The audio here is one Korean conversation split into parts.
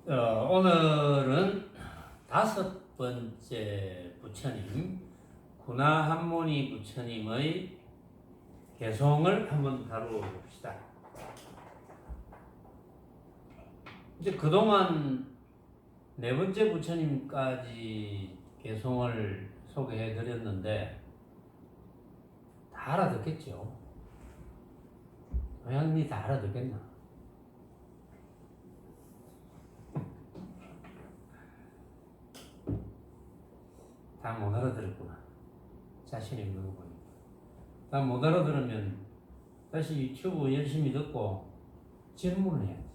오늘은 5번째 부처님 구나한모니 부처님의 개송을 한번 다루어봅시다. 이제 그동안 4번째 부처님까지 개송을 소개해 드렸는데 다 알아듣겠죠? 고양이 다 알아듣겠나? 다 못 알아들었구나. 자신 있는 거 보니까. 다 못 알아들으면 다시 유튜브 열심히 듣고 질문을 해야지.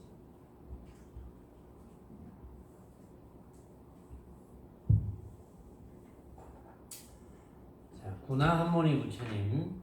자, 구나한모니 부처님.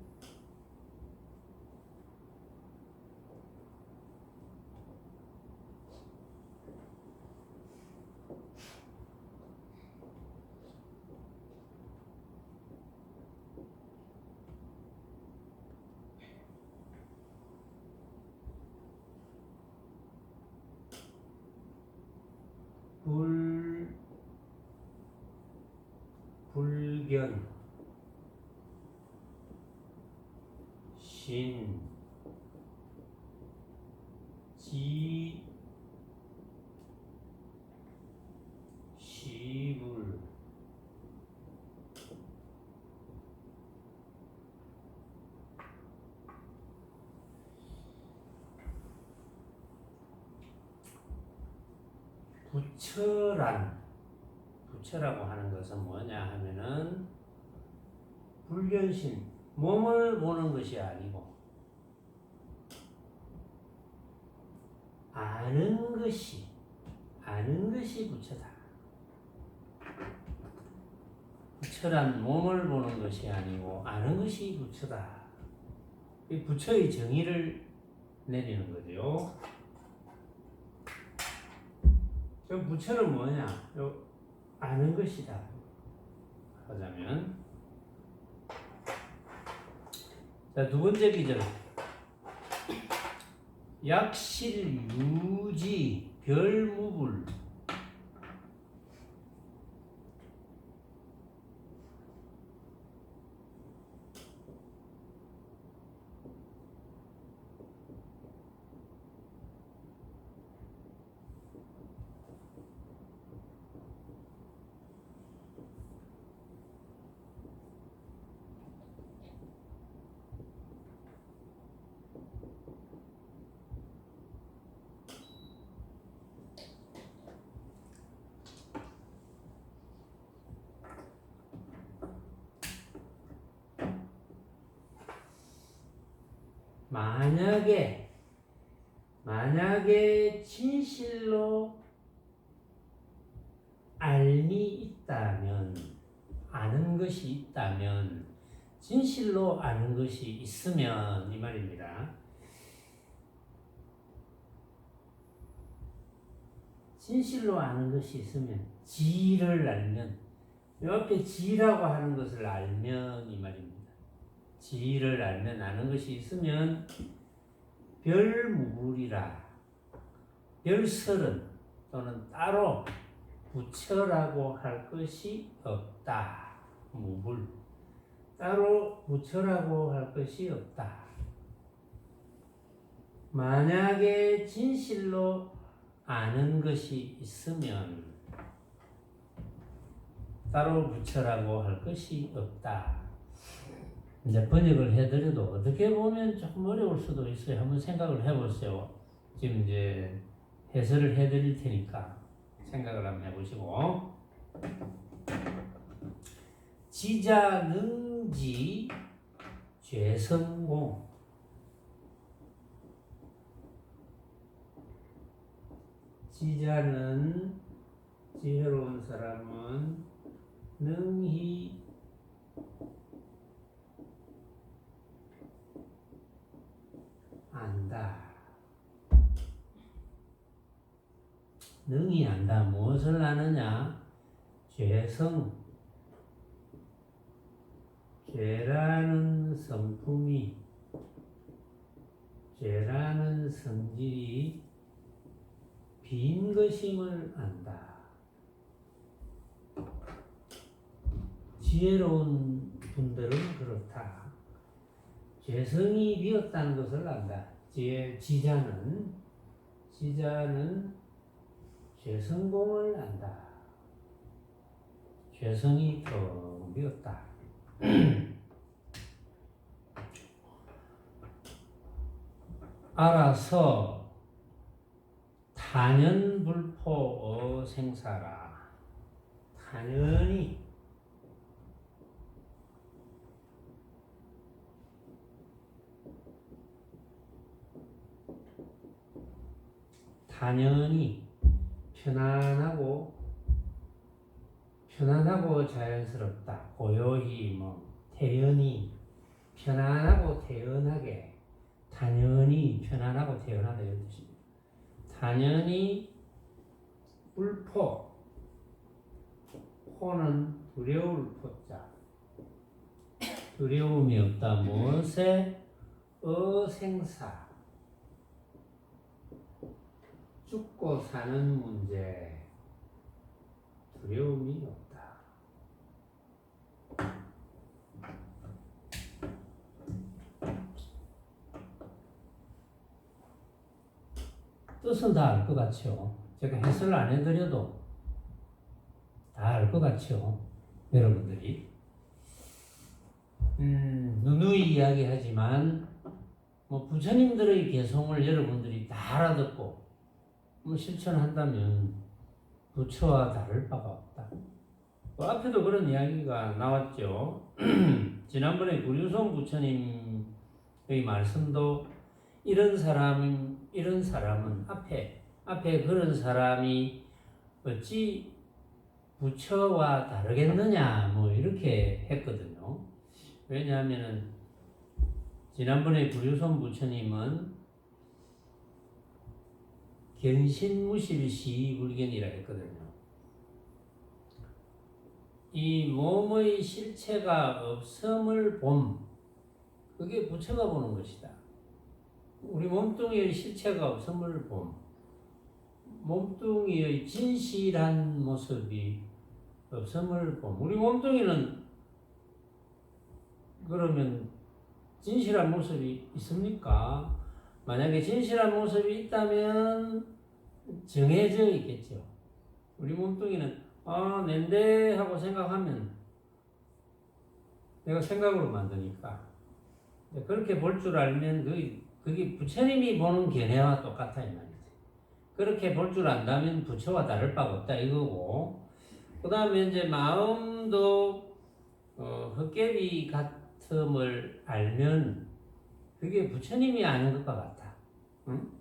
불견, 신, 지, 시불, 부처라고 하는 것은 뭐냐 하면은 불견신, 몸을 보는 것이 아니고 아는 것이 부처다. 부처란 몸을 보는 것이 아니고 아는 것이 부처다. 이 부처의 정의를 내리는 거죠. 그럼 부처는 뭐냐? 아는 것이다. 하자면, 자, 2번째 기절. 약실 유지 별무불. 만약에 진실로 알미 있다면, 아는 것이 있다면, 진실로 아는 것이 있으면 이 말입니다. 진실로 아는 것이 있으면, 지를 알면, 이 앞에 지라고 하는 것을 알면 이 말입니다. 지를 알면, 아는 것이 있으면 별무불이라, 별설은 또는 따로 부처라고 할 것이 없다. 무불, 따로 부처라고 할 것이 없다. 만약에 진실로 아는 것이 있으면 따로 부처라고 할 것이 없다. 이제 번역을 해드려도 어떻게 보면 조금 어려울 수도 있어요. 한번 생각을 해보세요. 지금 이제 해설을 해드릴 테니까 생각을 한번 해보시고. 지자능지 죄성공. 지자는 지혜로운 사람은 능히 안다. 능히 안다. 무엇을 아느냐? 죄성. 죄라는 성품이, 죄라는 성질이 빈 것임을 안다. 지혜로운 분들은 그렇다. 죄성이 비었다는 것을 안다. 지자는 죄성공을 안다. 죄성이 텅 비었다. 알아서 탄연불포 생사라. 탄연히 편안하고 자연스럽다. 고요히 태연히 편안하고 태연하게, 단연히 편안하고 태연하다 이런 뜻입니다. 단연히 불포, 포는 두려울 포자, 두려움이 없다. 무엇에? 어생사, 죽고 사는 문제, 두려움이 없다. 뜻은 다 알 것 같죠? 제가 해설을 안 해드려도 다 알 것 같죠? 여러분들이. 누누이 이야기하지만 부처님들의 개성을 여러분들이 다 알아듣고 실천한다면 부처와 다를 바가 없다. 앞에도 그런 이야기가 나왔죠. 지난번에 구류송 부처님의 말씀도 이런 사람은 앞에 그런 사람이 어찌 부처와 다르겠느냐 이렇게 했거든요. 왜냐하면은 지난번에 구류송 부처님은 견신무실시불견이라 했거든요. 이 몸의 실체가 없음을 그게 부처가 보는 것이다. 우리 몸뚱이의 실체가 없음을 몸뚱이의 진실한 모습이 없음을 우리 몸뚱이는 그러면 진실한 모습이 있습니까? 만약에 진실한 모습이 있다면 정해져 있겠죠. 우리 몸뚱이는 낸데 하고 생각하면 내가 생각으로 만드니까 그렇게 볼 줄 알면 그게 부처님이 보는 견해와 똑같아 이 말이지. 그렇게 볼 줄 안다면 부처와 다를 바가 없다 이거고, 그 다음에 이제 마음도 헛개비 같음을 알면 그게 부처님이 아는 것과 같아. 응?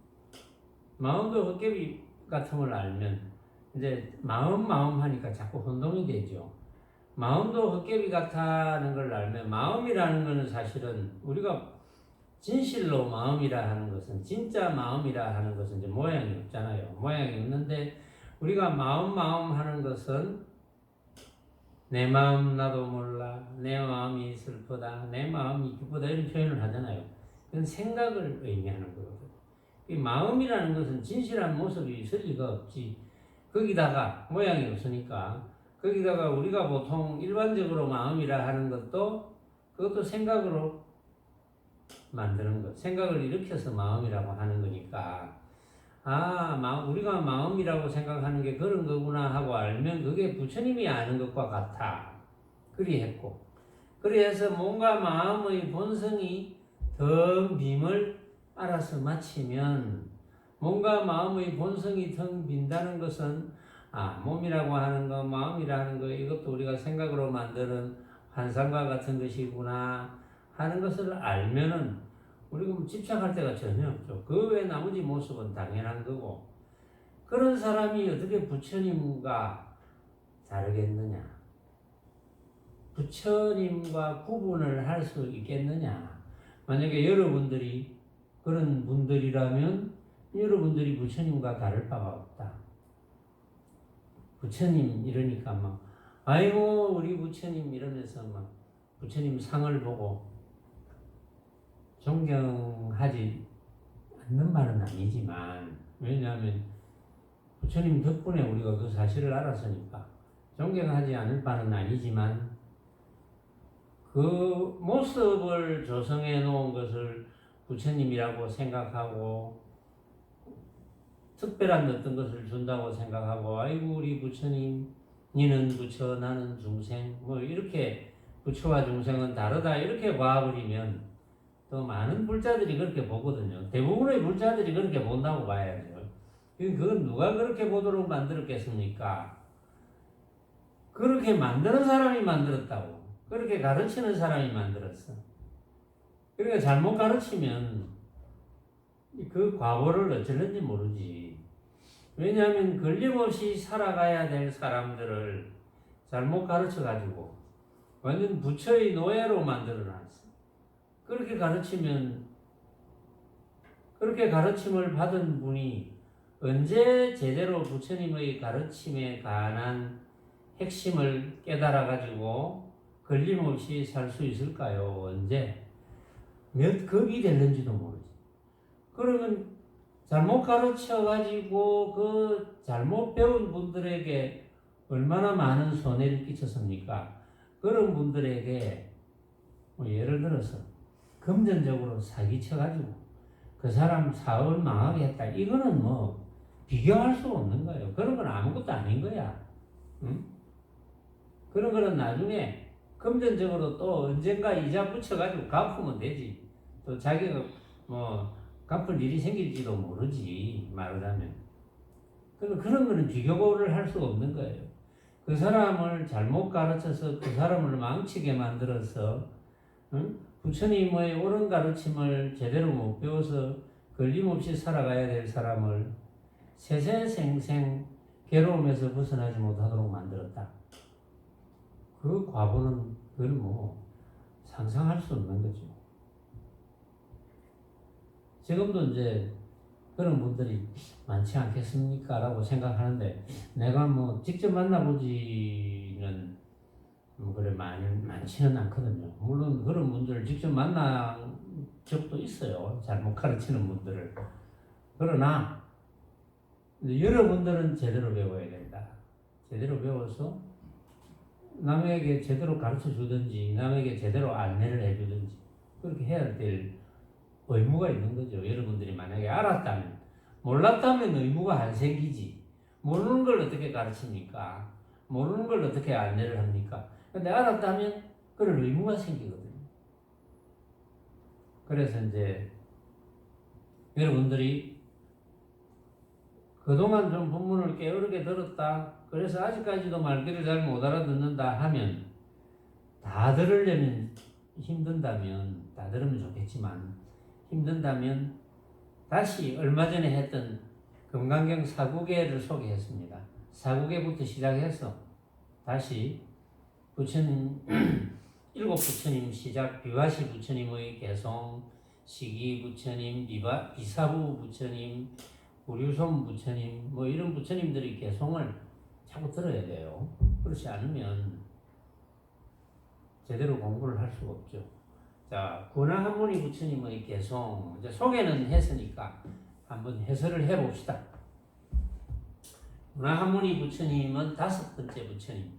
마음도 헛개비 같음을 알면 이제 마음 하니까 자꾸 혼동이 되죠. 마음도 헛개비 같다는 걸 알면 마음이라는 것은 사실은 우리가 진실로 마음이라 하는 것은, 진짜 마음이라 하는 것은 이제 모양이 없잖아요. 모양이 없는데 우리가 마음 하는 것은 내 마음 나도 몰라, 내 마음이 슬프다, 내 마음이 기쁘다 이런 표현을 하잖아요. 그건 생각을 의미하는 거거든요. 이 마음이라는 것은 진실한 모습이 있을 리가 없지. 거기다가 모양이 없으니까 거기다가 우리가 보통 일반적으로 마음이라 하는 그것도 생각으로 만드는 것, 생각을 일으켜서 마음이라고 하는 거니까 우리가 마음이라고 생각하는 게 그런 거구나 하고 알면 그게 부처님이 아는 것과 같아. 그리 했고, 그래서 뭔가 마음의 본성이 텅 빔을 알아서 마치면, 뭔가 마음의 본성이 텅 빈다는 것은 몸이라고 하는 거, 마음이라 하는 거, 이것도 우리가 생각으로 만드는 환상과 같은 것이구나 하는 것을 알면은 우리가 집착할 때가 전혀 없죠. 그 외 나머지 모습은 당연한 거고, 그런 사람이 어떻게 부처님과 다르겠느냐? 부처님과 구분을 할 수 있겠느냐? 만약에 여러분들이 그런 분들이라면 여러분들이 부처님과 다를 바가 없다. 부처님 이러니까 아이고 우리 부처님 이러면서 부처님 상을 보고 존경하지 않는 말은 아니지만, 왜냐하면 부처님 덕분에 우리가 그 사실을 알았으니까 존경하지 않을 바는 아니지만 그 모습을 조성해 놓은 것을 부처님이라고 생각하고 특별한 어떤 것을 준다고 생각하고 아이고 우리 부처님 니는 부처 나는 중생 뭐 이렇게 부처와 중생은 다르다 이렇게 봐버리면 또 많은 불자들이 그렇게 보거든요. 대부분의 불자들이 그렇게 본다고 봐야죠. 그건 누가 그렇게 보도록 만들었겠습니까? 그렇게 만드는 사람이 만들었다고. 그렇게 가르치는 사람이 만들었어. 그러니까 잘못 가르치면 그 과보를 어쩌는지 모르지. 왜냐하면 걸림없이 살아가야 될 사람들을 잘못 가르쳐가지고 완전 부처의 노예로 만들어놨어. 그렇게 가르치면 그렇게 가르침을 받은 분이 언제 제대로 부처님의 가르침에 관한 핵심을 깨달아가지고 걸림없이 살 수 있을까요? 언제? 몇 급이 됐는지도 모르지. 그러면 잘못 가르쳐가지고 그 잘못 배운 분들에게 얼마나 많은 손해를 끼쳤습니까? 그런 분들에게 뭐 예를 들어서 금전적으로 사기쳐가지고 그 사람 사업을 망하게 했다. 이거는 뭐 비교할 수 없는 거예요. 그런 건 아무것도 아닌 거야. 응? 그런 거는 나중에 금전적으로 또 언젠가 이자 붙여가지고 갚으면 되지. 또 자기가 뭐 갚을 일이 생길지도 모르지 말하자면. 그런 거는 비교를 할 수 없는 거예요. 그 사람을 잘못 가르쳐서 그 사람을 망치게 만들어서 응? 부처님의 옳은 가르침을 제대로 못 배워서 걸림없이 살아가야 될 사람을 세세생생 괴로움에서 벗어나지 못하도록 만들었다. 그 과보는 그건 뭐 상상할 수 없는 거죠. 지금도 이제 그런 분들이 많지 않겠습니까? 라고 생각하는데 내가 뭐 직접 만나보지는 뭐 그래 많지는 않거든요. 물론 그런 분들을 직접 만난 적도 있어요. 잘못 가르치는 분들을. 그러나 여러분들은 제대로 배워야 된다. 제대로 배워서 남에게 제대로 가르쳐 주든지 남에게 제대로 안내를 해 주든지 그렇게 해야 될 의무가 있는 거죠. 여러분들이 만약에 알았다면. 몰랐다면 의무가 안 생기지. 모르는 걸 어떻게 가르칩니까? 모르는 걸 어떻게 안내를 합니까? 근데 알았다면 그럴 의무가 생기거든요. 그래서 이제 여러분들이 그동안 좀 본문을 게으르게 들었다. 그래서 아직까지도 말귀를 잘 못 알아듣는다 하면 다 들으려면 힘든다면 다 들으면 좋겠지만 힘든다면 다시 얼마 전에 했던 금강경 사구계를 소개했습니다. 사구계부터 시작해서 다시 부처님 일곱 부처님 시작 비화시 부처님의 개성 시기 부처님 비사부 부처님 우류솜 부처님 뭐 이런 부처님들의 개성을 자꾸 들어야 돼요. 그렇지 않으면 제대로 공부를 할 수가 없죠. 자, 구나한무니 부처님의 개성 이제 소개는 했으니까 한번 해설을 해봅시다. 구나한무니 부처님은 다섯 번째 부처님,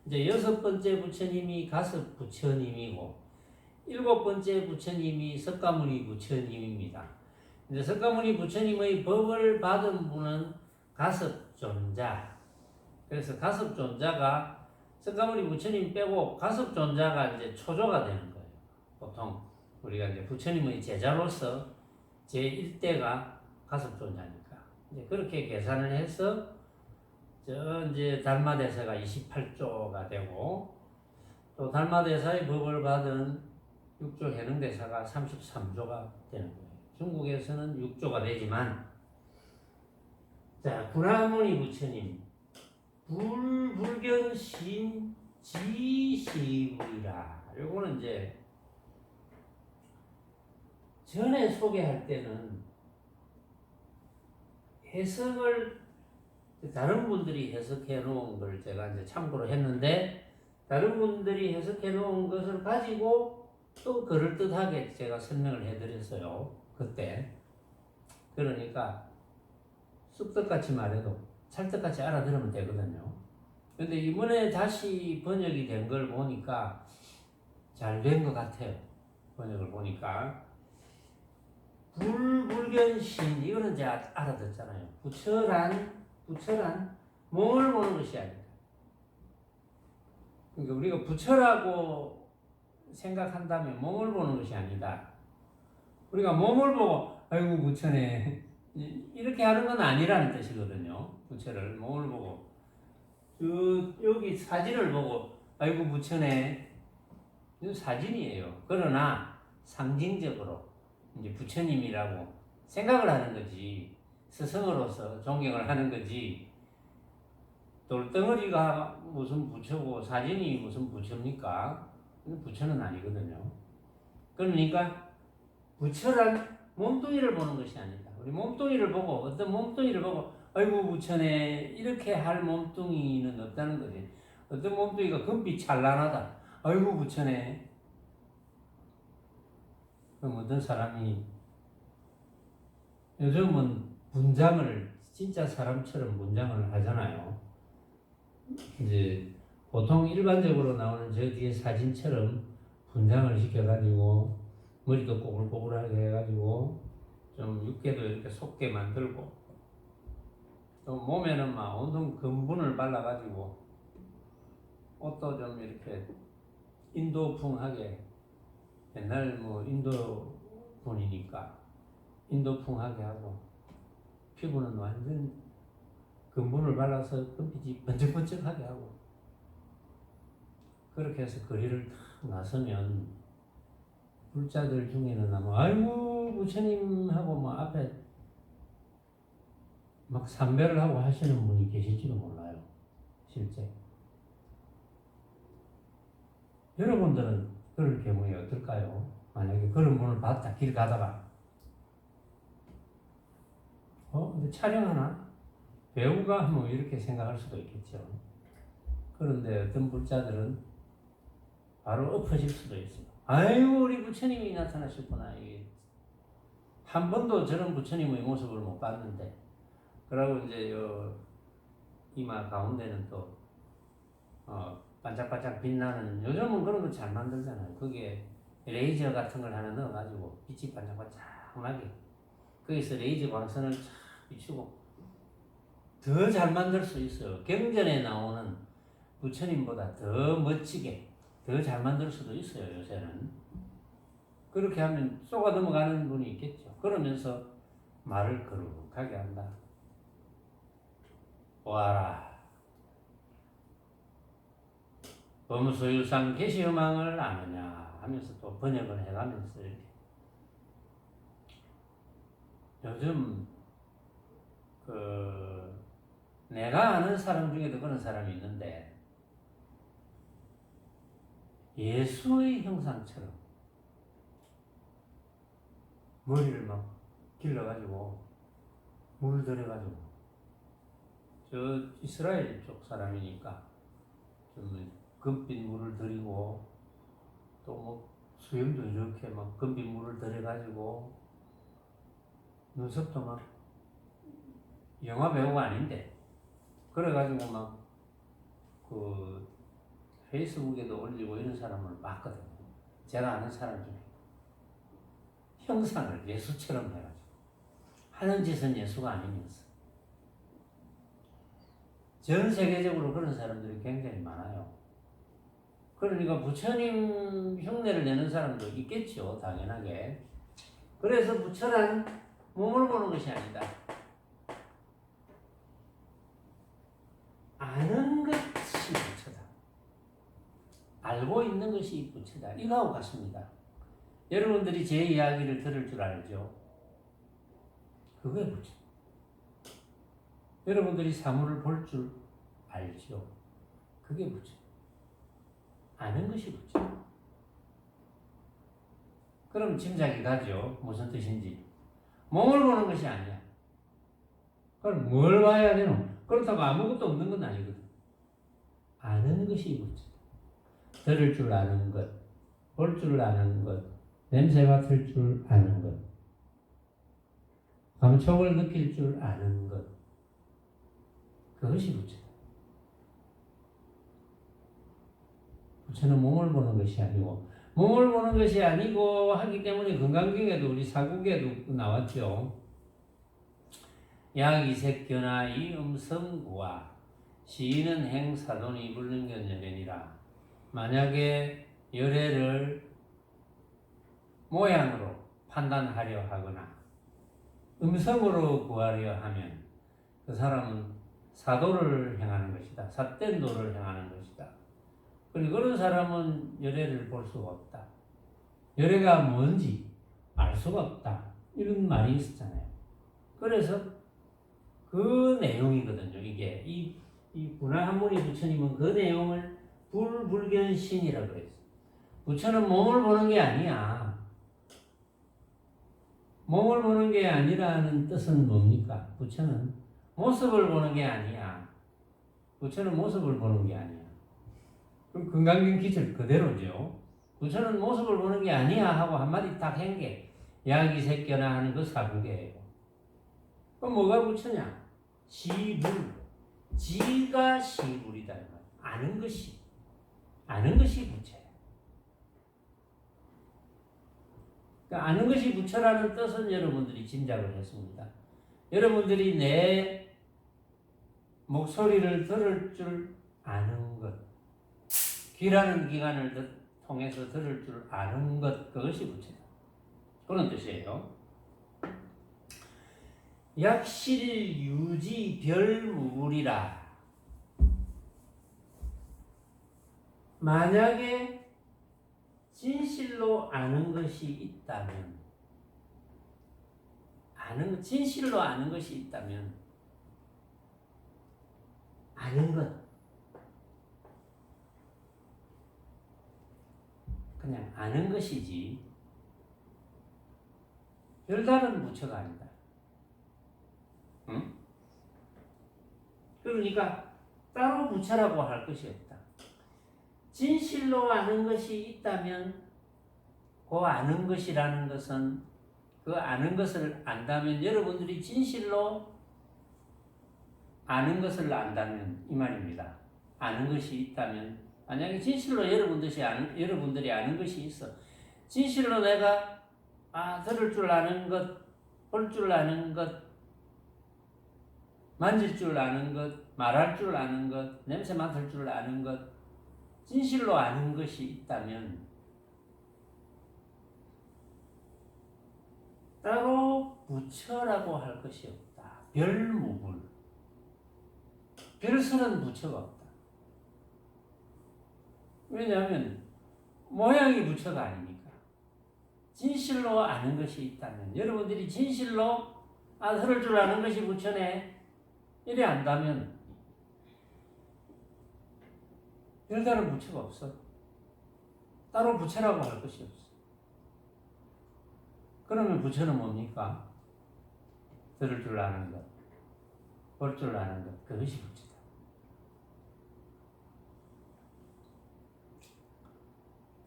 이제 여섯 번째 부처님이 가섭 부처님이고 일곱 번째 부처님이 석가모니 부처님입니다. 이제 석가모니 부처님의 법을 받은 분은 가섭존자. 그래서 가섭존자가 석가모니 부처님 빼고 가섭존자가 이제 초조가 되는 거예요. 보통 우리가 이제 부처님의 제자로서 제1대가 가섭존자니까 이제 그렇게 계산을 해서 이제 달마대사가 28조가 되고 또 달마대사의 법을 받은 6조 해능대사가 33조가 되는 거예요. 중국에서는 6조가 되지만 자 구나모니 부처님 불견신 지시불이라 요거는 이제 전에 소개할 때는 해석을 다른 분들이 해석해 놓은 걸 제가 이제 참고로 했는데 다른 분들이 해석해 놓은 것을 가지고 또 그럴듯하게 제가 설명을 해드렸어요. 그때. 그러니까 쑥떡같이 말해도 찰떡같이 알아들으면 되거든요. 근데 이번에 다시 번역이 된 걸 보니까 잘 된 것 같아요. 번역을 보니까 불견신 이거는 제가 알아듣잖아요. 부처란 몸을 보는 것이 아니다. 그러니까 우리가 부처라고 생각한다면 몸을 보는 것이 아니다. 우리가 몸을 보고 아이고 부처네 이렇게 하는 건 아니라는 뜻이거든요. 부처를 몸을 보고 여기 사진을 보고 아이고 부처네 이건 사진이에요. 그러나 상징적으로 이제 부처님이라고 생각을 하는 거지 스승으로서 존경을 하는 거지 돌덩어리가 무슨 부처고 사진이 무슨 부처입니까? 부처는 아니거든요. 그러니까 부처란 몸뚱이를 보는 것이 아니다. 우리 몸뚱이를 보고 어떤 몸뚱이를 보고 아이고 부처네 이렇게 할 몸뚱이는 없다는 거지. 어떤 몸뚱이가 금빛 찬란하다. 아이고 부처네. 그럼 어떤 사람이 요즘은 분장을 진짜 사람처럼 분장을 하잖아요. 이제 보통 일반적으로 나오는 저 뒤에 사진처럼 분장을 시켜가지고 머리도 꼬불꼬불하게 해가지고 좀 육개도 이렇게 솟게 만들고 또 몸에는 막 온통 금분을 발라가지고 옷도 좀 이렇게 인도풍하게 옛날 뭐 인도 분이니까 인도풍하게 하고 피부는 완전 금분을 발라서 금빛이 번쩍번쩍하게 하고 그렇게 해서 거리를 탁 나서면 불자들 중에는 아마 아이고 부처님하고 뭐 앞에 막 삼배를 하고 하시는 분이 계실지도 몰라요. 실제 여러분들은 그럴 경우에 어떨까요? 만약에 그런 분을 봤다 길 가다가 근데 촬영하나? 배우가 뭐 이렇게 생각할 수도 있겠죠. 그런데 어떤 불자들은 바로 엎어질 수도 있어요. 아이고 우리 부처님이 나타나셨구나. 이게 한 번도 저런 부처님의 모습을 못 봤는데 그러고 이제 요 이마 가운데는 또 반짝반짝 빛나는 요즘은 그런 거 잘 만들잖아요. 그게 레이저 같은 걸 하나 넣어가지고 빛이 반짝반짝 나게 거기서 레이저 광선을 쫙 비추고 더 잘 만들 수 있어요. 경전에 나오는 부처님보다 더 멋지게 더 잘 만들 수도 있어요. 요새는 그렇게 하면 쏘가 넘어가는 분이 있겠죠. 그러면서 말을 거룩하게 한다. 와라 범소유상 계시음왕을 아느냐 하면서 또 번역을 해가면서 이렇게 요즘 내가 아는 사람 중에도 그런 사람이 있는데 예수의 형상처럼 머리를 막 길러가지고 물을 들여가지고 저 이스라엘 쪽 사람이니까 좀 금빛 물을 들이고 또 뭐 수염도 이렇게 막 금빛 물을 들여가지고 눈썹도 막 영화 배우가 아닌데 그래가지고 막 페이스북에도 올리고 이런 사람을 봤거든요. 제가 아는 사람 중에 형상을 예수처럼 해가지고 하는 짓은 예수가 아니면서 전 세계적으로 그런 사람들이 굉장히 많아요. 그러니까 부처님 흉내를 내는 사람도 있겠죠, 당연하게. 그래서 부처란 몸을 보는 것이 아니다. 아는 것이 부처다. 알고 있는 것이 부처다. 이거하고 같습니다. 여러분들이 제 이야기를 들을 줄 알죠? 그게 부처. 여러분들이 사물을 볼 줄 알죠? 그게 부처. 아는 것이 부처. 그럼 짐작이 가죠. 무슨 뜻인지. 몸을 보는 것이 아니야. 그럼 뭘 봐야 되노? 그렇다고 아무것도 없는 건 아니거든. 아는 것이 부처. 들을 줄 아는 것, 볼 줄 아는 것, 냄새 맡을 줄 아는 것, 감촉을 느낄 줄 아는 것. 그것이 부처다. 부처는 몸을 보는 것이 아니고 몸을 보는 것이 아니고 하기 때문에 건강경에도 우리 사국에도 나왔죠. 약이색견화 이음성구와 시인은 행사돈이 불능견열이니라. 만약에 열애를 모양으로 판단하려 하거나 음성으로 구하려 하면 그 사람은 사도를 행하는 것이다. 삿된 도를 행하는 것이다. 그리고 그런 사람은 열애를 볼 수가 없다. 열애가 뭔지 알 수가 없다. 이런 말이 있었잖아요. 그래서 그 내용이거든요. 이게 이 분화한문이 부처님은 그 내용을 불불견신이라고 그랬어요. 부처는 몸을 보는 게 아니야. 몸을 보는 게 아니라는 뜻은 뭡니까? 부처는 모습을 보는 게 아니야. 부처는 모습을 보는 게 아니야. 그럼 건강경 기절 그대로죠. 부처는 모습을 보는 게 아니야 하고 한마디 딱 한 게 약이색견화 하는 그 사국이에요. 그럼 뭐가 부처냐? 시불. 지가 시불이다. 아는 것이 부처야. 그러니까 아는 것이 부처라는 뜻은 여러분들이 짐작을 했습니다. 여러분들이 내 목소리를 들을 줄 아는 것, 귀라는 기관을 통해서 들을 줄 아는 것, 그것이 부처다. 그런 뜻이에요. 약실 유지 별무불이라. 만약에 진실로 아는 것이 있다면, 진실로 아는 것이 있다면, 아는 것, 그냥 아는 것이지, 별다른 부처가 아니다. 응? 그러니까 따로 부처라고 할 것이 없다. 진실로 아는 것이 있다면 그 아는 것이라는 것은 그 아는 것을 안다면 여러분들이 진실로 아는 것을 안다면 이 말입니다. 아는 것이 있다면 만약에 진실로 여러분들이 아는 것이 있어. 진실로 내가 들을 줄 아는 것, 볼 줄 아는 것, 만질 줄 아는 것, 말할 줄 아는 것, 냄새 맡을 줄 아는 것, 진실로 아는 것이 있다면 따로 부처라고 할 것이 없다. 별무불. 별스런 부처가 없다. 왜냐하면 모양이 부처가 아니니까. 진실로 아는 것이 있다면 여러분들이 진실로 들을 줄 아는 것이 부처네 이래 안다면 별다른 부처가 없어. 따로 부처라고 할 것이 없어. 그러면 부처는 뭡니까? 들을 줄 아는 것, 볼 줄 아는 것, 그것이 부처다.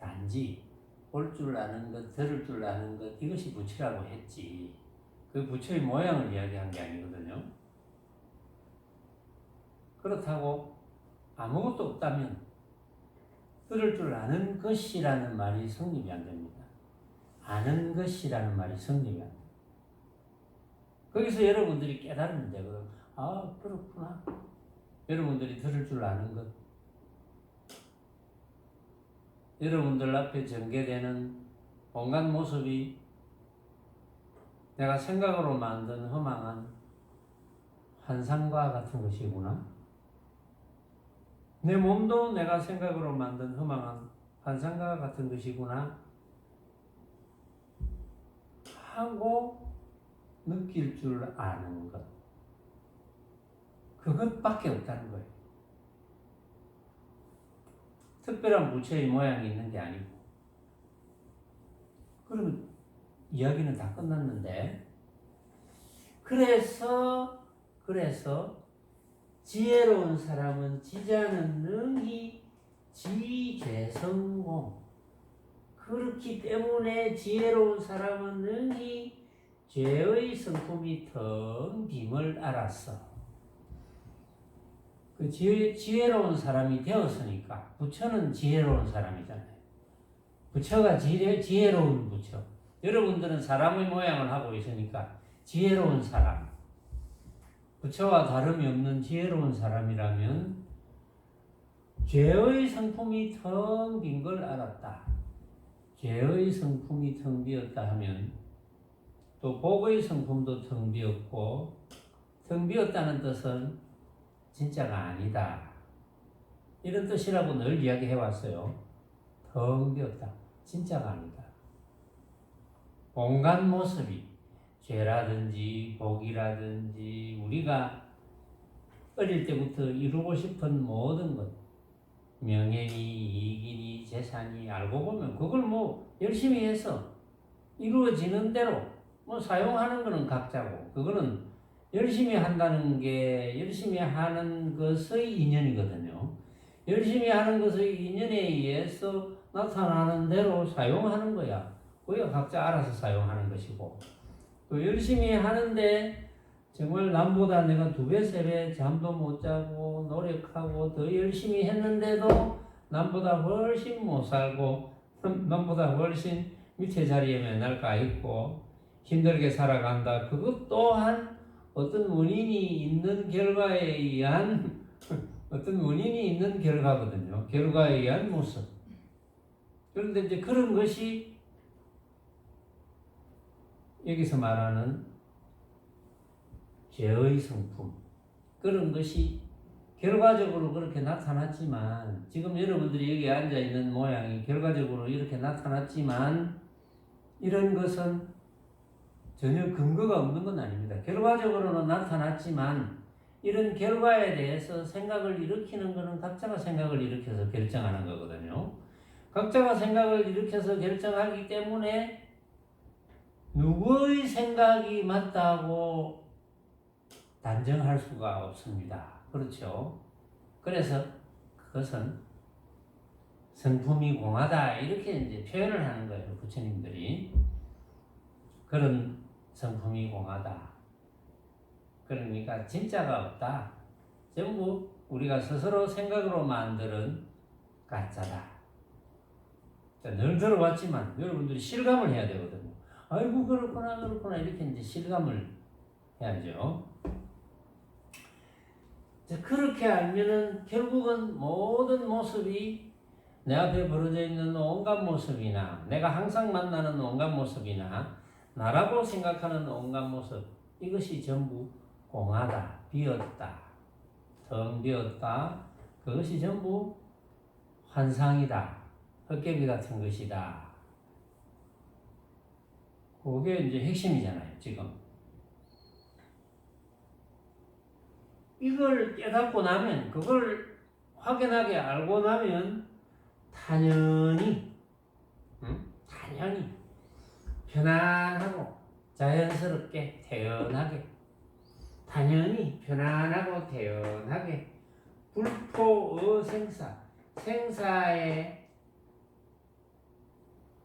단지 볼 줄 아는 것, 들을 줄 아는 것, 이것이 부처라고 했지. 그 부처의 모양을 이야기한 게 아니거든요. 그렇다고 아무것도 없다면 들을 줄 아는 것이라는 말이 성립이 안 됩니다. 아는 것이라는 말이 성립이 안 돼요. 거기서 여러분들이 깨달으면 되거든. 그렇구나. 여러분들이 들을 줄 아는 것, 여러분들 앞에 전개되는 온갖 모습이 내가 생각으로 만든 허망한 환상과 같은 것이구나. 내 몸도 내가 생각으로 만든 허망한 환상과 같은 것이구나 하고 느낄 줄 아는 것, 그것밖에 없다는 거예요. 특별한 부처의 모양이 있는 게 아니고. 그러면 이야기는 다 끝났는데, 그래서 지혜로운 사람은 지자는 능히 지죄성공. 그렇기 때문에 지혜로운 사람은 능히 죄의 성품이 텅 빔을 알았어. 그 지혜로운 사람이 되었으니까 부처는 지혜로운 사람이잖아요. 부처가 지혜로운 부처. 여러분들은 사람의 모양을 하고 있으니까 지혜로운 사람. 부처와 다름이 없는 지혜로운 사람이라면 죄의 성품이 텅 빈 걸 알았다. 죄의 성품이 텅 비었다 하면 또 복의 성품도 텅 비었고, 텅 비었다는 뜻은 진짜가 아니다. 이런 뜻이라고 늘 이야기해 왔어요. 텅 비었다. 진짜가 아니다. 온갖 모습이 죄라든지 복이라든지 우리가 어릴 때부터 이루고 싶은 모든 것, 명예니 이익이니 재산이 알고 보면 그걸 뭐 열심히 해서 이루어지는 대로 뭐 사용하는 거는 각자고, 그거는 열심히 한다는 게 열심히 하는 것의 인연이거든요. 열심히 하는 것의 인연에 의해서 나타나는 대로 사용하는 거야. 그게 각자 알아서 사용하는 것이고, 또 열심히 하는데 정말 남보다 내가 2배, 3배 잠도 못 자고 노력하고 더 열심히 했는데도 남보다 훨씬 못 살고 남보다 훨씬 밑에 자리에 맨날 가 있고 힘들게 살아간다. 그것 또한 어떤 원인이 있는 결과에 의한 어떤 원인이 있는 결과거든요. 결과에 의한 모습. 그런데 이제 그런 것이 여기서 말하는 죄의 성품, 그런 것이 결과적으로 그렇게 나타났지만, 지금 여러분들이 여기 앉아있는 모양이 결과적으로 이렇게 나타났지만 이런 것은 전혀 근거가 없는 건 아닙니다. 결과적으로는 나타났지만 이런 결과에 대해서 생각을 일으키는 것은 각자가 생각을 일으켜서 결정하는 거거든요. 각자가 생각을 일으켜서 결정하기 때문에 누구의 생각이 맞다고 단정할 수가 없습니다. 그렇죠? 그래서 그것은 성품이 공하다 이렇게 이제 표현을 하는 거예요. 부처님들이. 그런 성품이 공하다. 그러니까 진짜가 없다. 전부 우리가 스스로 생각으로 만드는 가짜다. 늘 들어왔지만 여러분들이 실감을 해야 되거든요. 아이고 그렇구나 이렇게 이제 실감을 해야죠. 그렇게 알면은 결국은 모든 모습이 내 앞에 벌어져 있는 온갖 모습이나 내가 항상 만나는 온갖 모습이나 나라고 생각하는 온갖 모습, 이것이 전부 공하다, 비었다, 텅 비었다. 그것이 전부 환상이다, 헛개비 같은 것이다. 그게 이제 핵심이잖아요, 지금. 이걸 깨닫고 나면, 그걸 확연하게 알고 나면 당연히 편안하고 자연스럽게 태연하게, 당연히 편안하고 태연하게 불포의 생사의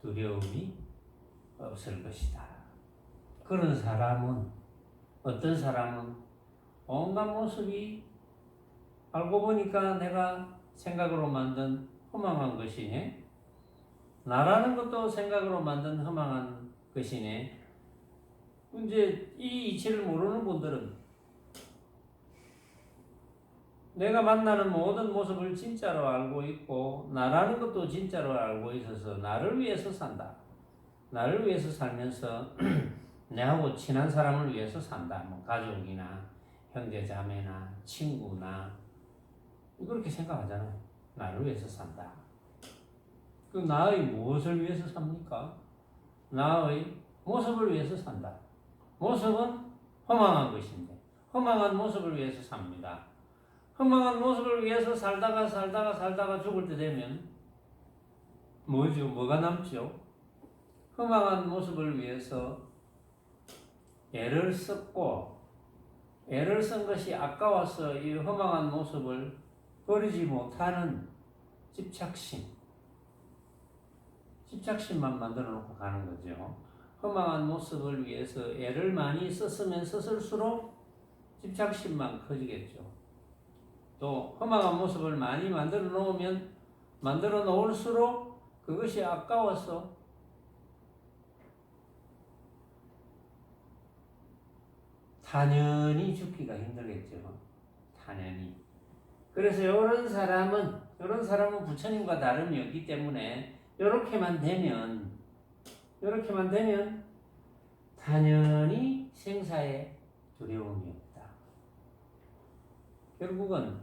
두려움이 없을 것이다. 그런 사람은, 어떤 사람은 온갖 모습이 알고 보니까 내가 생각으로 만든 허망한 것이네, 나라는 것도 생각으로 만든 허망한 것이네. 이제 이 이치를 모르는 분들은 내가 만나는 모든 모습을 진짜로 알고 있고 나라는 것도 진짜로 알고 있어서 나를 위해서 산다. 나를 위해서 살면서 내하고 친한 사람을 위해서 산다. 뭐 가족이나 형제 자매나 친구나 그렇게 생각하잖아요. 나를 위해서 산다. 그 나의 무엇을 위해서 삽니까? 나의 모습을 위해서 산다. 모습은 허망한 것인데 허망한 모습을 위해서 삽니다. 허망한 모습을 위해서 살다가 죽을 때 되면 뭐죠? 뭐가 남죠? 허망한 모습을 위해서 애를 썼고 애를 쓴 것이 아까워서 이 허망한 모습을 버리지 못하는 집착심만 만들어 놓고 가는 거죠. 허망한 모습을 위해서 애를 많이 썼으면 썼을수록 집착심만 커지겠죠. 또 허망한 모습을 많이 만들어 놓을수록 그것이 아까워서 단연히 죽기가 힘들겠죠. 단연히. 그래서 이런 사람은 부처님과 다름이 없기 때문에 이렇게만 되면 단연히 생사에 두려움이 없다. 결국은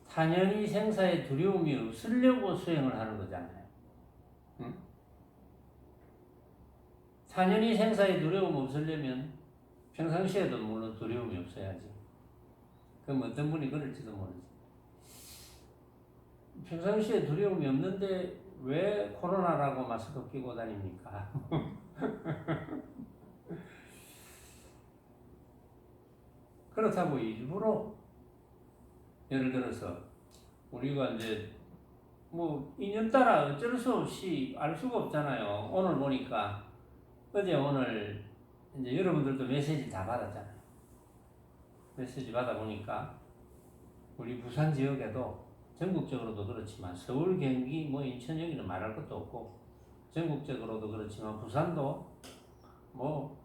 단연히 생사에 두려움이 없으려고 수행을 하는 거잖아요. 응? 단연히 생사에 두려움 없으려면 평상시에도 물론 두려움이 없어야지. 그럼 어떤 분이 그럴지도 모르지. 평상시에 두려움이 없는데 왜 코로나라고 마스크 끼고 다닙니까? 그렇다고 일부러 예를 들어서 우리가 이제 뭐 인연따라 어쩔 수 없이 알 수가 없잖아요. 오늘 보니까 오늘 이제 여러분들도 메시지 다 받았잖아요. 메시지 받아보니까 우리 부산 지역에도 전국적으로도 그렇지만 서울, 경기, 뭐 인천 여기는 말할 것도 없고 전국적으로도 그렇지만 부산도 뭐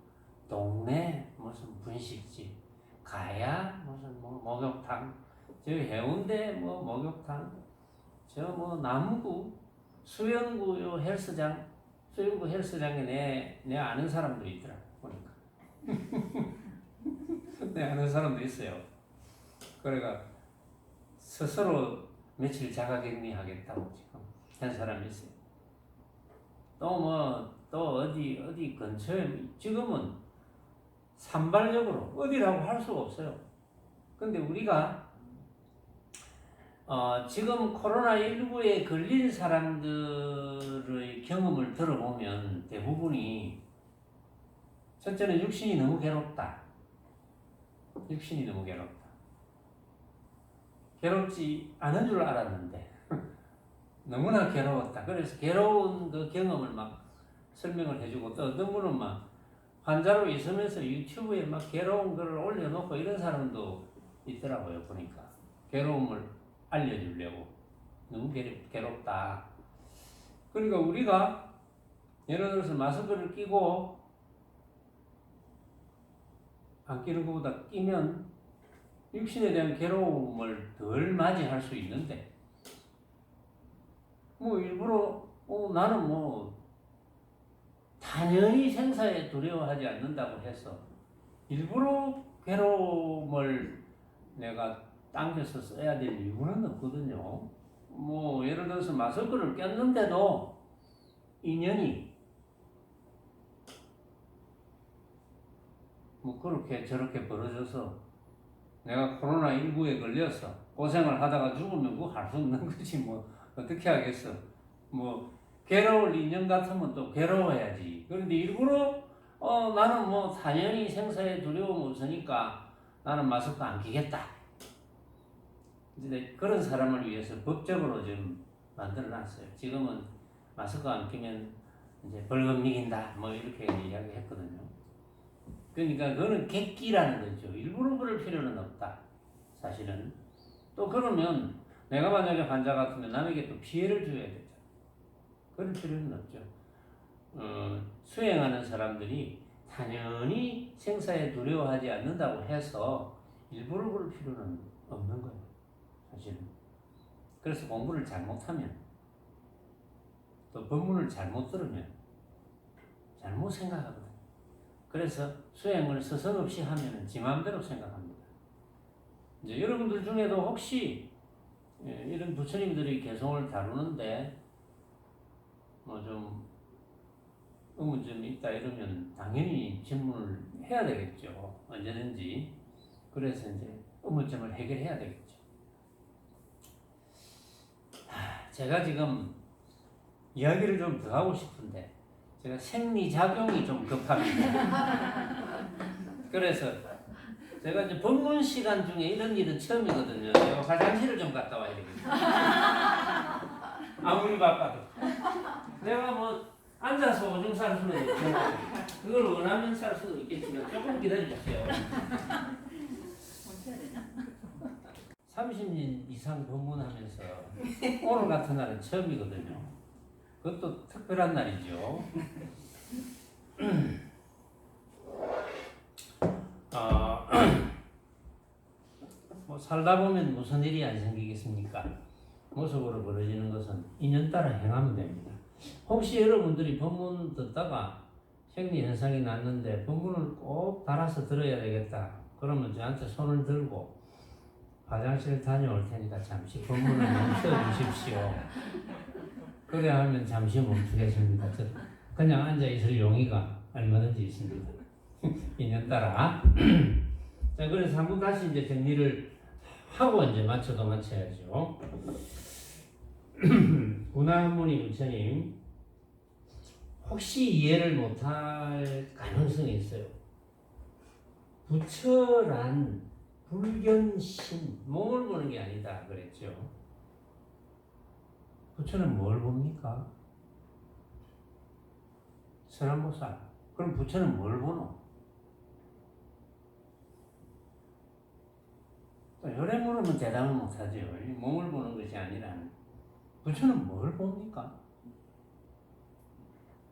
동네 무슨 분식집, 가야 무슨 뭐 목욕탕, 저 해운대 뭐 목욕탕, 저 뭐 남구 수영구 요 헬스장, 수영구 헬스장에 내 아는 사람도 있더라 보니까. 내 아는 사람도 있어요. 그래가 스스로 며칠 자가격리 하겠다고 지금 한 사람이 있어요. 또 어디 근처에 지금은 산발적으로 어디라고 할 수가 없어요. 근데 우리가 지금 코로나19에 걸린 사람들의 경험을 들어보면 대부분이 첫째는 육신이 너무 괴롭다. 육신이 너무 괴롭다. 괴롭지 않은 줄 알았는데 너무나 괴로웠다. 그래서 괴로운 그 경험을 막 설명을 해주고 또 어떤 분은 막 환자로 있으면서 유튜브에 막 괴로운 글을 올려놓고 이런 사람도 있더라고요. 보니까 괴로움을 알려주려고 너무 괴롭다. 그러니까 우리가 예를 들어서 마스크를 끼고 안 끼는 것보다 끼면 육신에 대한 괴로움을 덜 맞이할 수 있는데 뭐 일부러 나는 뭐 당연히 생사에 두려워하지 않는다고 해서 일부러 괴로움을 내가 당겨서 써야 될 이유는 없거든요. 뭐 예를 들어서 마스크를 꼈는데도 인연이 뭐 그렇게 저렇게 벌어져서 내가 코로나19에 걸려서 고생을 하다가 죽으면 그거 할 수 없는 거지 뭐 어떻게 하겠어. 뭐 괴로울 인연 같으면 또 괴로워야지. 그런데 일부러 나는 뭐 당연히 생사에 두려움 없으니까 나는 마스크 안 끼겠다. 이제 그런 사람을 위해서 법적으로 좀 만들어놨어요. 지금은 마스크 안 끼면 이제 벌금 매긴다 뭐 이렇게 이야기했거든요. 그러니까 그거는 객기라는 거죠. 일부러 그럴 필요는 없다. 사실은 또 그러면 내가 만약에 환자 같으면 남에게 또 피해를 줘야 되잖아. 그럴 필요는 없죠. 수행하는 사람들이 당연히 생사에 두려워하지 않는다고 해서 일부러 그럴 필요는 없는 거예요. 사실은. 그래서 공부를 잘못하면 또 법문을 잘못 들으면 잘못 생각하거든요. 그래서 수행을 서슴없이 하면 지 마음대로 생각합니다. 이제 여러분들 중에도 혹시 이런 부처님들이 개성을 다루는데 뭐 좀 의문점이 있다 이러면 당연히 질문을 해야 되겠죠. 언제든지. 그래서 이제 의문점을 해결해야 되겠죠. 제가 지금 이야기를 좀 더 하고 싶은데 제가 생리작용이 좀 급합니다. 그래서 제가 이제 법문 시간 중에 이런 일은 처음이거든요. 제가 화장실을 좀 갔다 와야 되겠어요. 아무리 바빠도. 내가 뭐 앉아서 오줌 쌀 수는 없고 그걸 원하면 쌀 수도 있겠지만 조금 기다려주세요. 어떻게 해야 되나? 30년 이상 법문하면서 오늘 같은 날은 처음이거든요. 그것도 특별한 날이죠. 뭐 살다 보면 무슨 일이 안 생기겠습니까? 모습으로 벌어지는 것은 인연 따라 행하면 됩니다. 혹시 여러분들이 법문 듣다가 생리현상이 났는데 법문을 꼭 달아서 들어야 되겠다. 그러면 저한테 손을 들고 화장실 다녀올 테니까 잠시 법문을 멈춰 주십시오. 그래 하면 잠시 멈추겠습니다. 그냥 앉아 있을 용의가 얼마든지 있습니다. 인연 따라. 자, 그래서 한번 다시 이제 정리를 하고 이제 맞춰야죠. 운하문의 부처님, 혹시 이해를 못할 가능성이 있어요. 부처란 불견신, 몸을 보는 게 아니다 그랬죠. 부처는 뭘 봅니까? 선한보살. 그럼 부처는 뭘 보노? 요래 물으면 대답을 못하죠. 몸을 보는 것이 아니라 부처는 뭘 봅니까?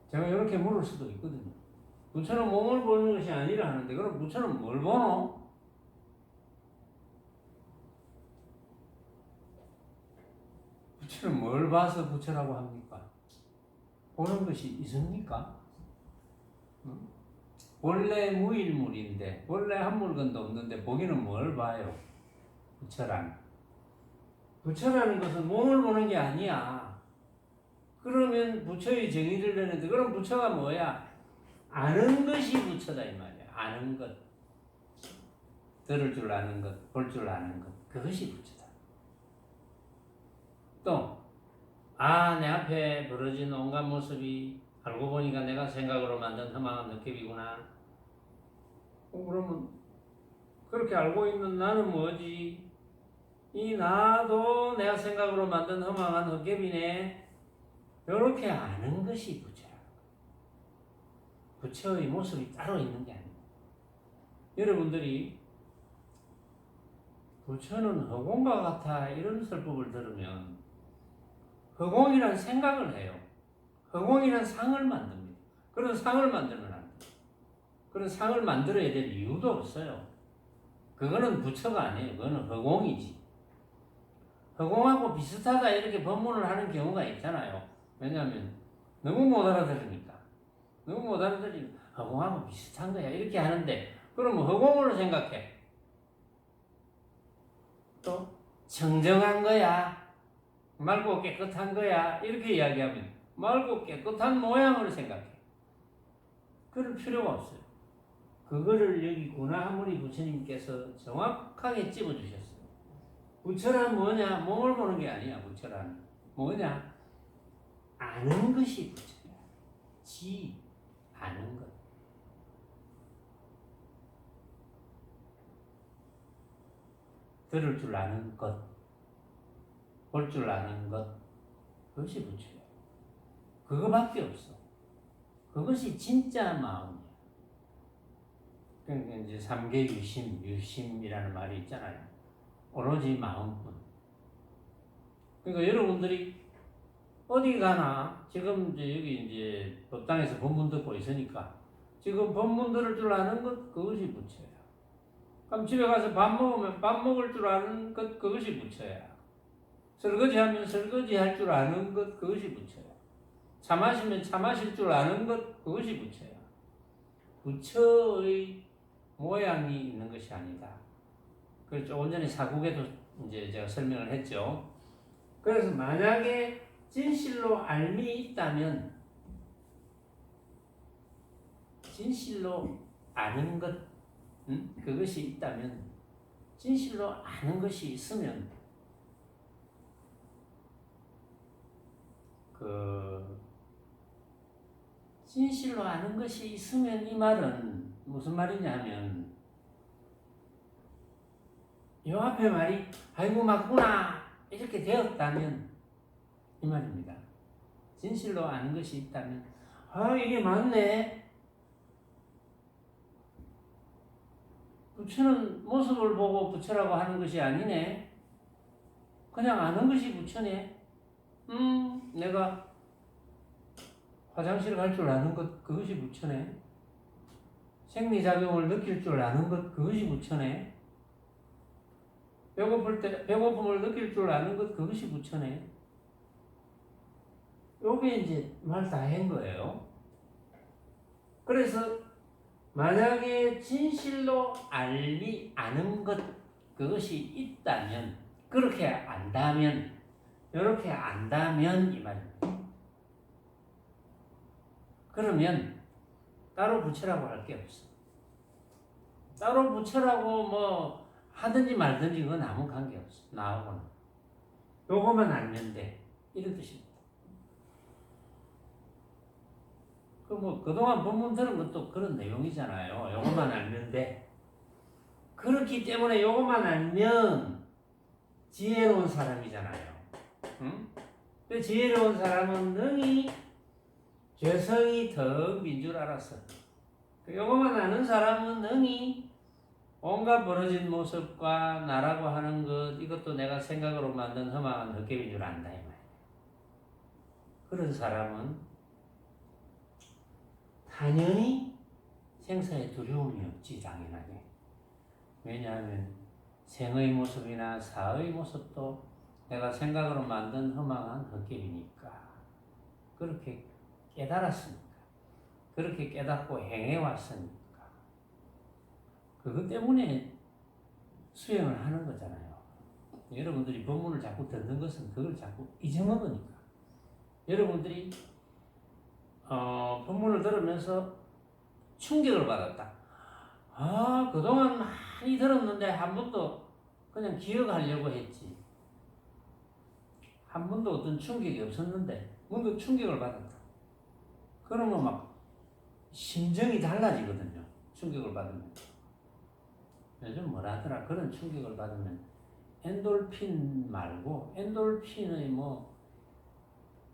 제가 이렇게 물을 수도 있거든요. 부처는 몸을 보는 것이 아니라 하는데 그럼 부처는 뭘 보노? 부처는 뭘 봐서 부처라고 합니까? 보는 것이 있습니까? 원래 무일물인데 원래 한 물건도 없는데 보기는 뭘 봐요? 부처라는 것은 몸을 보는 게 아니야. 그러면 부처의 정의를 내는데 그럼 부처가 뭐야? 아는 것이 부처다 이 말이야. 아는 것. 들을 줄 아는 것, 볼 줄 아는 것. 그것이 부처다. 또 내 앞에 벌어진 온갖 모습이 알고 보니까 내가 생각으로 만든 험한 느낌이구나. 그러면 그렇게 알고 있는 나는 뭐지? 이 나도 내가 생각으로 만든 허망한 헛개비네. 이렇게 아는 것이 부처라. 부처의 모습이 따로 있는 게 아닙니다. 여러분들이 부처는 허공과 같아 이런 설법을 들으면 허공이란 생각을 해요. 허공이란 상을 만듭니다. 그런 상을 만들면 안 돼요. 그런 상을 만들어야 될 이유도 없어요. 그거는 부처가 아니에요. 그거는 허공이지. 허공하고 비슷하다 이렇게 법문을 하는 경우가 있잖아요. 왜냐하면 너무 못 알아들으니까. 너무 못 알아들으니까 허공하고 비슷한 거야 이렇게 하는데 그러면 허공으로 생각해. 또 청정한 거야. 맑고 깨끗한 거야 이렇게 이야기하면 맑고 깨끗한 모양으로 생각해. 그럴 필요가 없어요. 그거를 여기 운하문의 부처님께서 정확하게 찝어주셨어요. 부처란 뭐냐? 몸을 보는 게 아니야. 부처란 뭐냐? 아는 것이 부처야. 아는 것. 들을 줄 아는 것, 볼 줄 아는 것, 그것이 부처야. 그거밖에 없어. 그것이 진짜 마음이야. 그러니까 이제 삼계 유심이라는 말이 있잖아요. 오로지 마음뿐. 그러니까 여러분들이 어디 가나 지금 이제 여기 이제 법당에서 법문 듣고 있으니까 지금 법문 들을 줄 아는 것 그것이 부처야. 그럼 집에 가서 밥 먹으면 밥 먹을 줄 아는 것 그것이 부처야. 설거지하면 설거지 할 줄 아는 것 그것이 부처야. 차 마시면 차 마실 줄 아는 것 그것이 부처야. 부처의 모양이 있는 것이 아니다. 그래서 조금 전에 사국에도 이제 제가 설명을 했죠. 그래서 만약에 진실로 알미 있다면 진실로 아는 것 그것이 있다면 진실로 아는 것이 있으면 진실로 아는 것이 있으면 이 말은 무슨 말이냐면 요 앞에 말이 아이고 맞구나 이렇게 되었다면 이 말입니다. 진실로 아는 것이 있다면 이게 맞네. 부처는 모습을 보고 부처라고 하는 것이 아니네. 그냥 아는 것이 부처네. 내가 화장실 갈 줄 아는 것 그것이 부처네. 생리작용을 느낄 줄 아는 것 그것이 부처네. 배고플 때 배고픔을 느낄 줄 아는 것 그것이 부처네. 요게 이제 말 다 한 거예요. 그래서 만약에 진실로 아는 것 그것이 있다면, 그렇게 안다면, 이렇게 안다면 이 말입니다. 그러면 따로 부처라고 할 게 없어. 따로 부처라고 뭐 하든지 말든지 그건 아무 관계 없어. 나하고는. 요거만 알면 돼. 이런 뜻입니다. 그 뭐 그동안 본문 들은 것도 그런 내용이잖아요. 요것만 알면 돼. 그렇기 때문에 요것만 알면 지혜로운 사람이잖아요. 응? 그 지혜로운 사람은 능히 죄성이 더 민 줄 알았어. 요것만 아는 사람은 능히 온갖 벌어진 모습과 나라고 하는 것, 이것도 내가 생각으로 만든 험악한 헛개비인 줄 안다 이 말이야. 그런 사람은 당연히 생사에 두려움이 없지, 당연하게. 왜냐하면 생의 모습이나 사의 모습도 내가 생각으로 만든 험악한 헛개비니까. 그렇게 깨달았으니까. 그렇게 깨닫고 행해왔으니까. 그것 때문에 수행을 하는 거잖아요. 여러분들이 법문을 자꾸 듣는 것은 그걸 자꾸 잊어먹으니까. 여러분들이 법문을 들으면서 충격을 받았다. 그동안 많이 들었는데 한 번도 그냥 기억하려고 했지. 한 번도 어떤 충격이 없었는데 뭔가 충격을 받았다. 그러면 막 심정이 달라지거든요. 충격을 받으면. 요즘 뭐라 하더라. 그런 충격을 받으면 엔돌핀 말고 엔돌핀의 뭐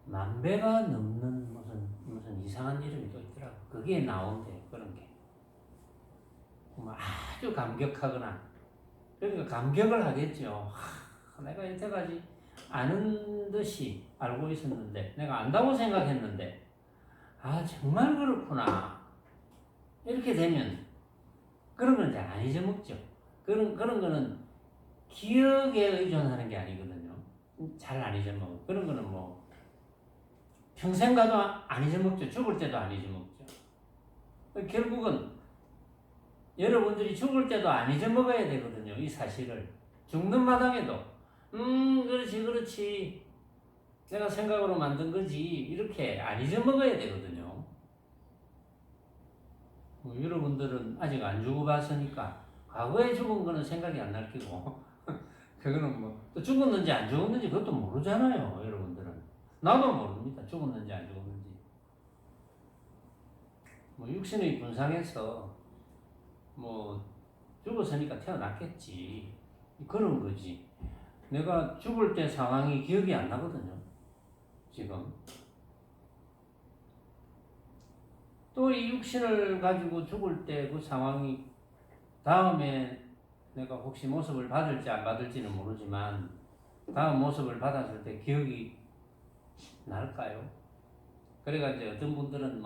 만 배가 넘는 무슨 이상한 이름이 또 있더라고. 그게 나온대. 그런 게. 아주 감격하거나. 그러니까 감격을 하겠죠. 내가 여태까지 아는 듯이 알고 있었는데, 내가 안다고 생각했는데, 정말 그렇구나. 이렇게 되면, 그런 건 이제 안 잊어먹죠. 그런 거는 기억에 의존하는 게 아니거든요. 잘 안 잊어먹어. 그런 거는 뭐, 평생 가도 안 잊어먹죠. 죽을 때도 안 잊어먹죠. 결국은 여러분들이 죽을 때도 안 잊어먹어야 되거든요. 이 사실을. 죽는 마당에도 그렇지 내가 생각으로 만든 거지 이렇게 안 잊어먹어야 되거든요. 여러분들은 아직 안 죽어봤으니까 과거에 죽은 거는 생각이 안 날 거고 그거는 뭐 또 죽었는지 안 죽었는지 그것도 모르잖아요. 여러분들은. 나도 모릅니다. 죽었는지 안 죽었는지. 뭐 육신의 분상에서 뭐 죽었으니까 태어났겠지. 그런 거지. 내가 죽을 때 상황이 기억이 안 나거든요. 지금. 또 이 육신을 가지고 죽을 때 그 상황이 다음에 내가 혹시 모습을 받을지 안 받을지는 모르지만 다음 모습을 받았을 때 기억이 날까요? 그래가 이제 어떤 분들은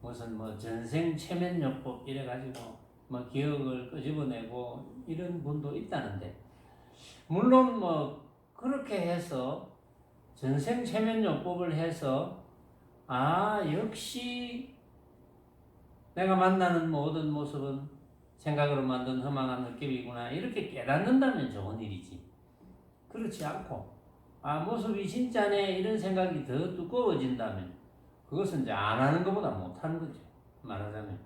무슨 전생 체면요법 이래가지고 기억을 끄집어내고 이런 분도 있다는데, 물론 그렇게 해서 전생 체면요법을 해서 역시 내가 만나는 모든 모습은 생각으로 만든 허망한 헛개비구나 이렇게 깨닫는다면 좋은 일이지. 그렇지 않고 모습이 진짜네 이런 생각이 더 두꺼워진다면 그것은 이제 안 하는 것보다 못하는 거죠. 말하자면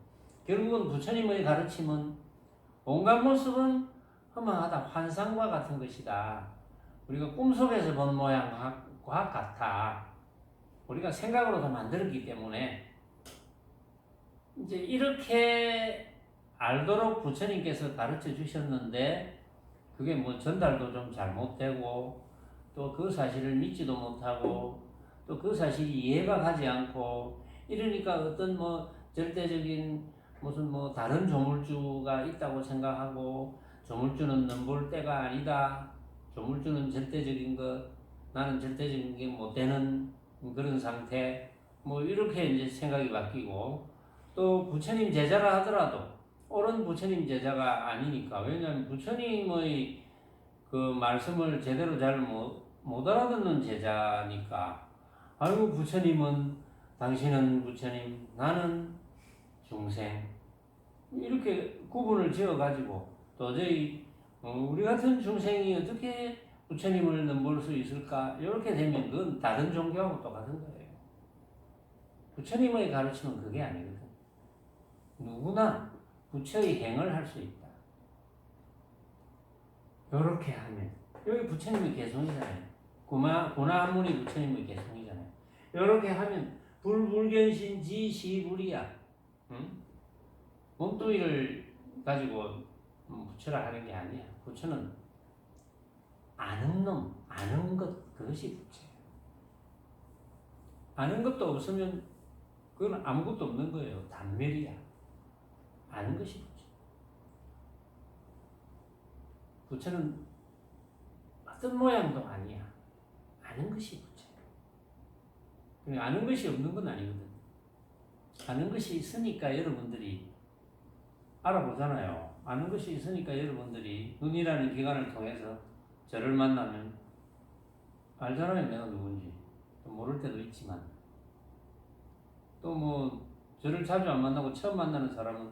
결국은 부처님의 가르침은 온갖 모습은 허망하다, 환상과 같은 것이다. 우리가 꿈속에서 본 모양과 같아. 우리가 생각으로 다 만들었기 때문에 이제 이렇게 알도록 부처님께서 가르쳐 주셨는데 그게 전달도 좀 잘못되고 또 그 사실을 믿지도 못하고 또 그 사실이 이해가 가지 않고 이러니까 어떤 절대적인 무슨 다른 조물주가 있다고 생각하고 조물주는 넘볼 때가 아니다. 조물주는 절대적인 것, 나는 절대적인 게 못 되는 그런 상태, 뭐 이렇게 이제 생각이 바뀌고, 또 부처님 제자라 하더라도 옳은 부처님 제자가 아니니까. 왜냐하면 부처님의 그 말씀을 제대로 잘 못 알아듣는 제자니까. 아이고 부처님은, 당신은 부처님, 나는 중생, 이렇게 구분을 지어가지고 도저히 우리 같은 중생이 어떻게 부처님을 넘볼 수 있을까? 이렇게 되면 그건 다른 종교하고 똑같은 거예요. 부처님의 가르침은 그게 아니거든. 누구나 부처의 행을 할 수 있다. 이렇게 하면, 여기 부처님의 개성이잖아요. 고나한문이 부처님의 개성이잖아요. 이렇게 하면 불불견신 지시불이야. 응? 몸뚱이를 가지고 부처라 하는 게 아니야. 부처는 아는 놈, 아는 것, 그것이 부처예요. 아는 것도 없으면 그건 아무것도 없는 거예요. 단멸이야. 아는 것이 부처. 부처는 어떤 모양도 아니야. 아는 것이 부처예요. 아는 것이 없는 건 아니거든. 아는 것이 있으니까 여러분들이 알아보잖아요. 아는 것이 있으니까 여러분들이 눈이라는 기관을 통해서 저를 만나면 알잖아요. 내가 누군지. 또 모를 때도 있지만, 또 뭐 저를 자주 안 만나고 처음 만나는 사람은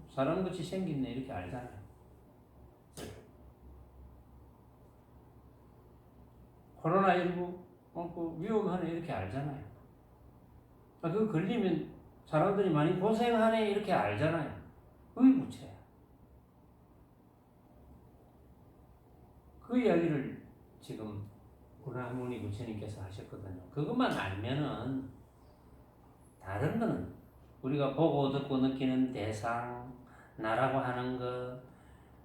사람같이 생겼네 이렇게 알잖아요. 코로나19 위험하네 이렇게 알잖아요. 그거 걸리면 사람들이 많이 고생하네 이렇게 알잖아요. 그게 부처야. 그 이야기를 지금 고나한문이 부처님께서 하셨거든요. 그것만 알면은 다른 거는 우리가 보고 듣고 느끼는 대상, 나라고 하는 거,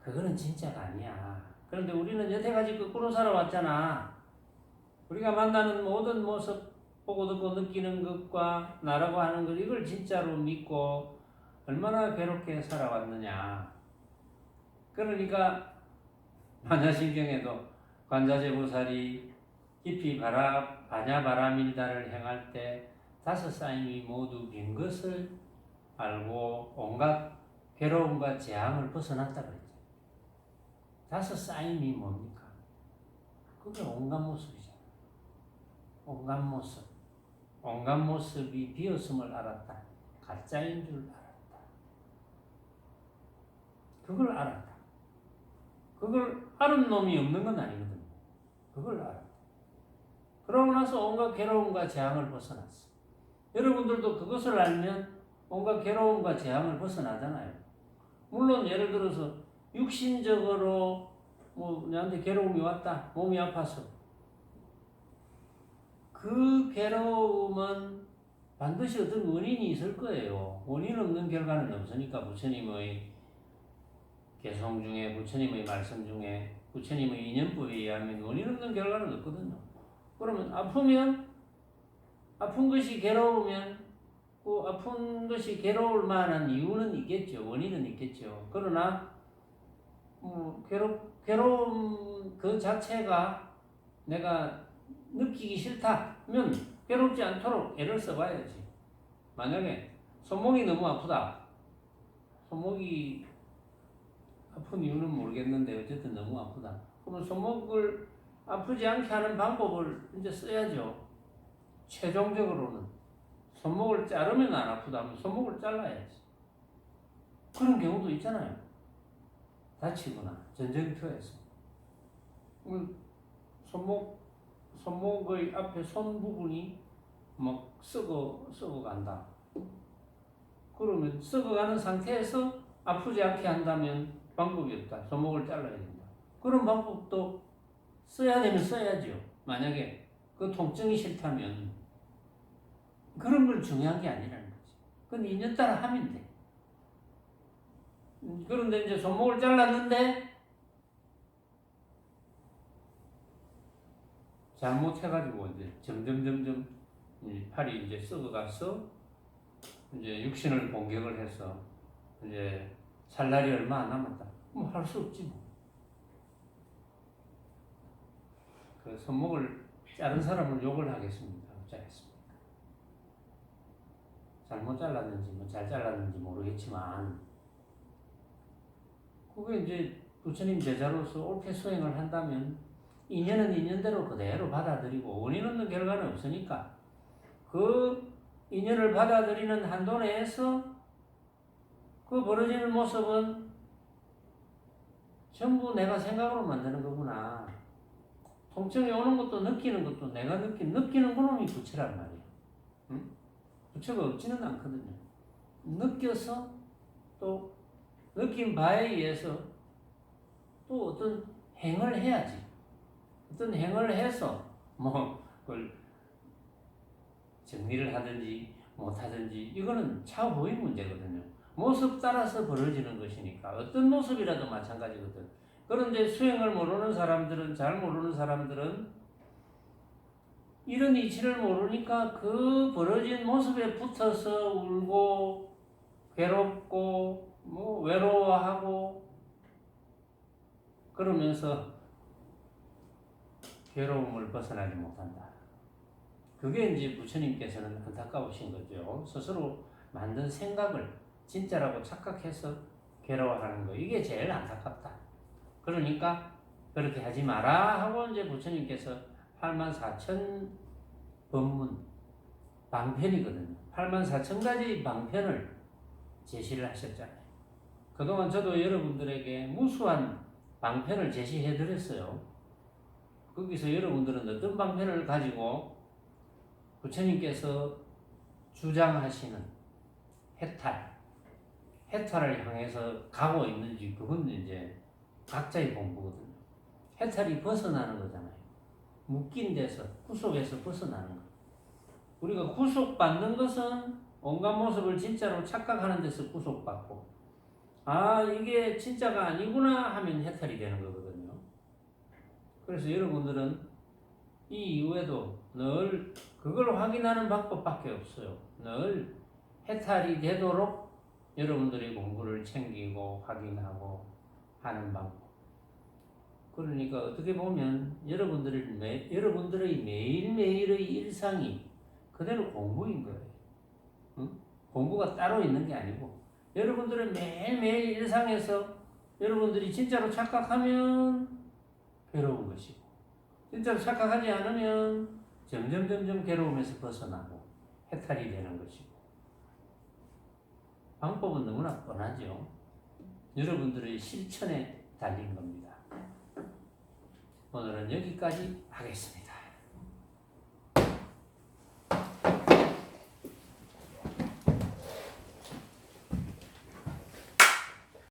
그거는 진짜가 아니야. 그런데 우리는 여태까지 거꾸로 살아왔잖아. 우리가 만나는 모든 모습, 보고 듣고 느끼는 것과 나라고 하는 것, 이걸 진짜로 믿고 얼마나 괴롭게 살아왔느냐. 그러니까 반야신경에도 관자재보살이 깊이 반야바라밀다를 행할 때 다섯 쌓임이 모두 빈 것을 알고 온갖 괴로움과 재앙을 벗어났다 그랬죠. 다섯 쌓임이 뭡니까? 그게 온갖 모습이잖아. 온갖 모습. 온갖 모습이 비었음을 알았다. 가짜인 줄 알았다. 그걸 알았다. 그걸 아는 놈이 없는 건 아니거든. 그걸 알았다. 그러고 나서 온갖 괴로움과 재앙을 벗어났어. 여러분들도 그것을 알면 온갖 괴로움과 재앙을 벗어나잖아요. 물론 예를 들어서 육신적으로 뭐 나한테 괴로움이 왔다. 몸이 아파서. 그 괴로움은 반드시 어떤 원인이 있을 거예요. 원인 없는 결과는 없으니까 부처님의 개성 중에, 부처님의 말씀 중에, 부처님의 인연법에 의하면 원인 없는 결과는 없거든요. 그러면 아프면, 아픈 것이 괴로우면 그 아픈 것이 괴로울 만한 이유는 있겠죠. 원인은 있겠죠. 그러나 괴로움 그 자체가 내가 느끼기 싫다면 괴롭지 않도록 애를 써봐야지. 만약에 손목이 너무 아프다. 손목이 아픈 이유는 모르겠는데 어쨌든 너무 아프다. 그러면 손목을 아프지 않게 하는 방법을 이제 써야죠. 최종적으로는 손목을 자르면 안 아프다 하면 손목을 잘라야지. 그런 경우도 있잖아요. 다치거나 전쟁터에서 손목의 앞에 손 부분이 막 썩어간다. 그러면 썩어가는 상태에서 아프지 않게 한다면 방법이 없다. 손목을 잘라야 된다. 그런 방법도 써야 되면 써야죠. 만약에 그 통증이 싫다면 그런 걸 중요한 게 아니라는 거지. 그건 인연 따라 하면 돼. 그런데 이제 손목을 잘랐는데 잘못해가지고 이제 점점 팔이 이제 썩어가서 이제 육신을 공격을 해서 이제 살 날이 얼마 안 남았다. 뭐 할 수 없지 뭐. 그 손목을 자른 사람을 욕을 하겠습니다. 어쩌겠습니까? 잘못 잘랐는지 뭐 잘 잘랐는지 모르겠지만 그게 이제 부처님 제자로서 옳게 수행을 한다면 인연은 인연대로 그대로 받아들이고 원인 없는 결과는 없으니까 그 인연을 받아들이는 한도 내에서 그 벌어지는 모습은 전부 내가 생각으로 만드는 거구나. 통증이 오는 것도 느끼는 것도 내가 느끼는 그놈이 부처란 말이야. 응? 부처가 없지는 않거든요. 느껴서 또 느낀 바에 의해서 또 어떤 행을 해야지. 어떤 행을 해서 뭐 그걸 정리를 하든지 못하든지 이거는 차후의 문제거든요. 모습 따라서 벌어지는 것이니까 어떤 모습이라도 마찬가지거든. 그런데 수행을 모르는 사람들은 잘 모르는 사람들은 이런 이치를 모르니까 그 벌어진 모습에 붙어서 울고 괴롭고 뭐 외로워하고 그러면서 괴로움을 벗어나지 못한다. 그게 이제 부처님께서는 안타까우신 거죠. 스스로 만든 생각을 진짜라고 착각해서 괴로워하는 거. 이게 제일 안타깝다. 그러니까 그렇게 하지 마라 하고 이제 부처님께서 84,000 법문 방편이거든요. 84,000가지 방편을 제시를 하셨잖아요. 그동안 저도 여러분들에게 무수한 방편을 제시해 드렸어요. 거기서 여러분들은 어떤 방편을 가지고 부처님께서 주장하시는 해탈을 향해서 가고 있는지 그건 이제 각자의 공부거든요. 해탈이 벗어나는 거잖아요. 묶인 데서 구속에서 벗어나는 거. 우리가 구속받는 것은 온갖 모습을 진짜로 착각하는 데서 구속받고 아 이게 진짜가 아니구나 하면 해탈이 되는 거거든요. 그래서 여러분들은 이 이후에도 늘 그걸 확인하는 방법밖에 없어요. 늘 해탈이 되도록 여러분들이 공부를 챙기고 확인하고 하는 방법. 그러니까 어떻게 보면 여러분들의 매일매일의 일상이 그대로 공부인 거예요. 응? 공부가 따로 있는 게 아니고 여러분들의 매일매일 일상에서 여러분들이 진짜로 착각하면 괴로운 것이고 진짜로 착각하지 않으면 점점 괴로움에서 벗어나고 해탈이 되는 것이고 방법은 너무나 뻔하죠. 여러분들의 실천에 달린 겁니다. 오늘은 여기까지 하겠습니다.